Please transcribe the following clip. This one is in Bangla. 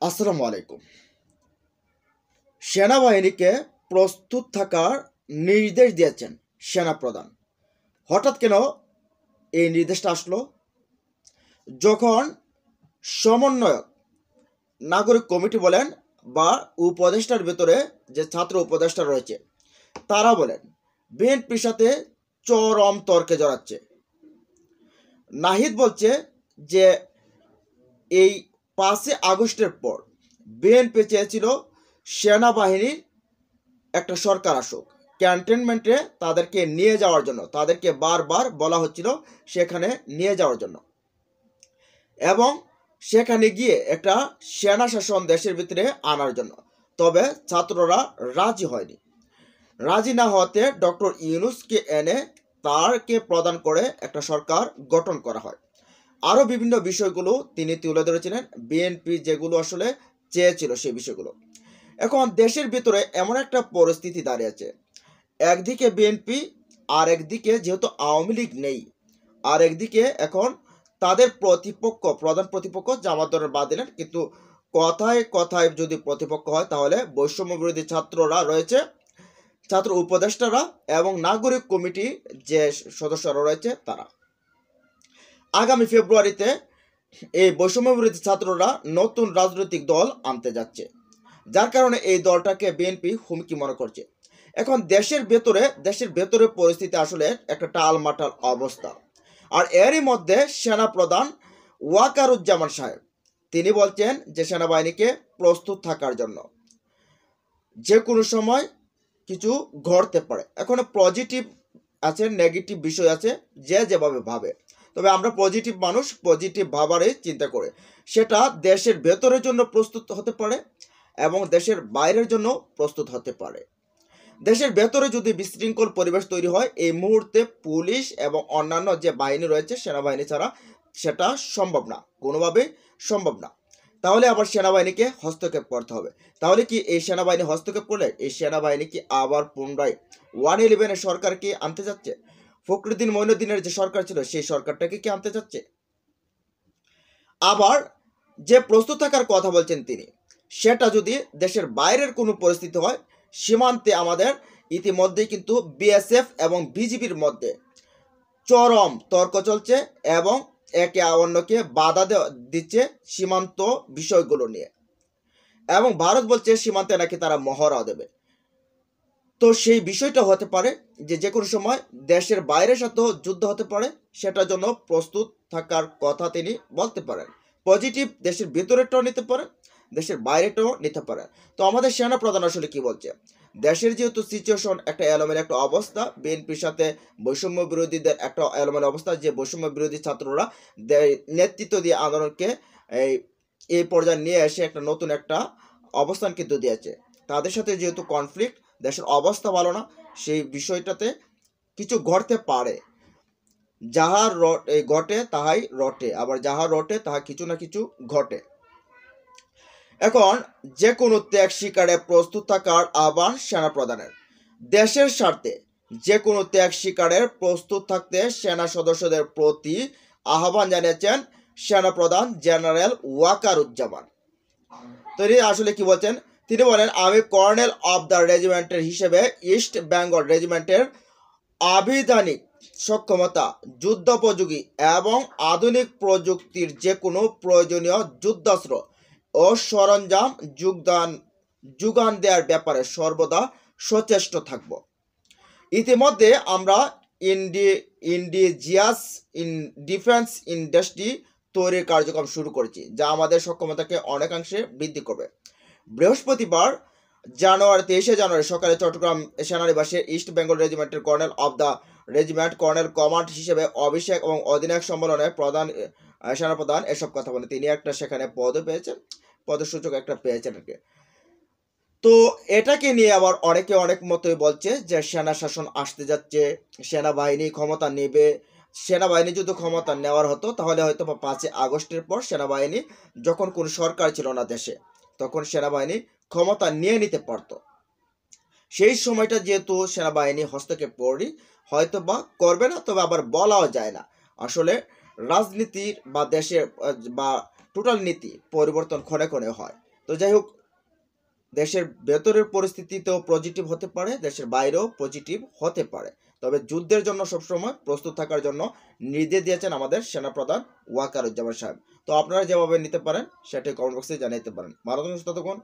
আসসালামু আলাইকুম। সেনাবাহিনীকে প্রস্তুত থাকার নির্দেশ দিয়েছেন সেনাপ্রধান। হঠাৎ কেন এই নির্দেশটা আসলো? যখন সমন্বয়ক নাগরিক কমিটি বলেন বা উপদেষ্টার ভেতরে যে ছাত্র উপদেষ্টা রয়েছে তারা বলেন বিএনপির সাথে চরম তর্কে জড়াচ্ছে। নাহিদ বলছে যে এই 5 আগস্টের পর বিএনপি চেয়েছিল সেনাবাহিনীর একটা সরকার আসুক, ক্যান্টনমেন্টে তাদেরকে নিয়ে যাওয়ার জন্য, তাদেরকে বারবার বলা হচ্ছিল সেখানে নিয়ে যাওয়ার জন্য, এবং সেখানে গিয়ে একটা সেনা শাসন দেশের ভিতরে আনার জন্য। তবে ছাত্ররা রাজি হয়নি। রাজি না হতে ডক্টর ইউনূসকে এনে তারকে প্রদান করে একটা সরকার গঠন করা হয়। আরও বিভিন্ন বিষয়গুলো তিনি তুলে ধরেছিলেন, বিএনপি যেগুলো আসলে চেয়েছিল সেই বিষয়গুলো। এখন দেশের ভিতরে এমন একটা পরিস্থিতি দাঁড়িয়েছে, একদিকে বিএনপি আর একদিকে যেহেতু আওয়ামী লীগ নেই, আর একদিকে এখন তাদের প্রতিপক্ষ, প্রধান প্রতিপক্ষ জামাত দলের বাদ দিলেন, কিন্তু কথায় কথায় যদি প্রতিপক্ষ হয় তাহলে বৈষম্য বিরোধী ছাত্ররা রয়েছে, ছাত্র উপদেষ্টারা এবং নাগরিক কমিটি যে সদস্যরা রয়েছে তারা। আগামী ফেব্রুয়ারিতে এই বৈষম্য বিরোধী ছাত্ররা নতুন রাজনৈতিক দল আনতে যাচ্ছে, যার কারণে এই দলটাকে বিএনপি হুমকি মনে করছে। এখন দেশের ভেতরে পরিস্থিতি আসলে একটা টালমাটাল অবস্থা। আর এরই মধ্যে সেনাপ্রধান ওয়াকারুজ্জামান সাহেব তিনি বলছেন যে সেনাবাহিনীকে প্রস্তুত থাকার জন্য, যে কোনো সময় কিছু ঘটতে পারে। এখন পজিটিভ আছে, নেগেটিভ বিষয় আছে, যে যেভাবে ভাবে। তবে আমরা পজিটিভ মানুষ, পজিটিভ ভাবারই চিন্তা করে সেটা দেশের ভেতরের জন্য প্রস্তুত হতে পারে এবং দেশের বাইরের জন্য প্রস্তুত হতে পারে। দেশের ভেতরে যদি বিশৃঙ্খল পরিবেশ তৈরি হয়, এই মুহূর্তে পুলিশ এবং অন্যান্য যে বাহিনী রয়েছে সেনাবাহিনী ছাড়া সেটা সম্ভব না, কোনোভাবেই সম্ভব না। তাহলে আবার সেনাবাহিনীকে হস্তক্ষেপ করতে হবে। তাহলে কি এই সেনাবাহিনী হস্তক্ষেপ করলে এই সেনাবাহিনী কি আবার পুনরায় 111 সরকারকে আনতে যাচ্ছে? ফখরুদ্দিন মঈনুদ্দিনের যে সরকার ছিল সেই সরকারটাকে কি আনতে যাচ্ছে? আবার যে প্রস্তুত থাকার কথা বলছেন তিনি, সেটা যদি দেশের বাইরের কোনো পরিস্থিতি হয়, সীমান্তে আমাদের ইতিমধ্যেই কিন্তু বিএসএফ এবং বিজিবির মধ্যে চরম তর্ক চলছে এবং একে অন্যকে বাধা দিচ্ছে সীমান্ত বিষয়গুলো নিয়ে, এবং ভারত বলছে সীমান্তে নাকি তারা মহড়া দেবে। তো সেই বিষয়টা হতে পারে যে কোনো সময় দেশের বাইরের সাথেও যুদ্ধ হতে পারে, সেটার জন্য প্রস্তুত থাকার কথা তিনি বলতে পারেন। পজিটিভ দেশের ভিতরেরটাও নিতে পারেন, দেশের বাইরেটাও নিতে পারেন। তো আমাদের সেনা প্রধান আসলে কি বলছে? দেশের যেহেতু সিচুয়েশন একটা এলোমেলো একটা অবস্থা, বিএনপির সাথে বৈষম্য বিরোধীদের একটা এলোমেলো অবস্থা, যে বৈষম্য বিরোধী ছাত্ররা নেতৃত্ব দিয়ে আন্দোলনকে এই পর্যায়ে নিয়ে এসে একটা নতুন একটা অবস্থান কিন্তু দিয়েছে। তাদের সাথে যেহেতু কনফ্লিক্ট, দেশের অবস্থা ভালো না, সেই বিষয়টাতে কিছু ঘটতে পারে। যাহা ঘটে তাহাই রটে, আবার যাহা রটে তাহা কিছু না কিছু ঘটে। এখন যে কোনো ত্যাগ স্বীকারে প্রস্তুত থাকার আহ্বান সেনাপ্রধানের। দেশের স্বার্থে যে কোনো ত্যাগ স্বীকারের প্রস্তুত থাকতে সেনা সদস্যদের প্রতি আহ্বান জানিয়েছেন সেনাপ্রধান জেনারেল ওয়াকারুজ্জামান। তো আসলে কি বলছেন? তিনি বলেন, আমি কর্নেল অফ দ্য রেজিমেন্টের হিসেবে ইস্ট বেঙ্গল রেজিমেন্টের আবিধানিক সক্ষমতা, যুদ্ধোপযোগী এবং আধুনিক প্রযুক্তির যে কোনো প্রয়োজনীয় যুদ্ধাস্ত্র ও সরঞ্জাম যোগান দেওয়ার ব্যাপারে সর্বদা সচেষ্ট থাকব। ইতিমধ্যে আমরা ইন্ডিজিয়াস ডিফেন্স ইন্ডাস্ট্রি তৈরির কার্যক্রম শুরু করেছি, যা আমাদের সক্ষমতাকে অনেকাংশে বৃদ্ধি করবে। বৃহস্পতিবার 23 জানুয়ারি সকালে চট্টগ্রাম সেনানিবাসে ইস্ট বেঙ্গল রেজিমেন্টের colonel of the regiment colonel command হিসেবে অভিষেক এবং অধিনায়ক সম্মেলনে সেনাপ্রধান এসব কথা বলেন। তিনি একটা সেখানে পদও পেয়েছেন, পদসূচক একটা পেয়েছেন আর কি। তো এটাকে নিয়ে আবার অনেকে অনেক মতই বলছে যে সেনা শাসন আসতে যাচ্ছে, সেনাবাহিনী ক্ষমতা নেবে। সেনাবাহিনী যদি ক্ষমতা নেওয়ার হতো তাহলে হয়তো 5 আগস্টের পর সেনাবাহিনী, যখন কোনো সরকার ছিল না দেশে, তখন সেনাবাহিনী ক্ষমতা নিয়ে নিতে পারত। সেই সময়টা যেহেতু সেনাবাহিনী হস্তক্ষেপ করি হয়তো বা করবে না, তবে আবার বলাও যায় না। আসলে রাজনীতির বা দেশের বা টোটাল নীতি পরিবর্তন ক্ষণে ক্ষণে হয়। তো যাই হোক, দেশের ভেতরের পরিস্থিতিতেও পজিটিভ হতে পারে, দেশের বাইরেও পজিটিভ হতে পারে। তবে যুদ্ধের জন্য সবসময় প্রস্তুত থাকার জন্য নির্দেশ দিয়েছেন আমাদের সেনাপ্রধান ওয়াকারুজ্জামান সাহেব। তো আপনারা যেভাবে নিতে পারেন সেটাই কমেন্ট বক্সে জানাতে পারেন। ভালো থাকুন, সুস্থ থাকুন।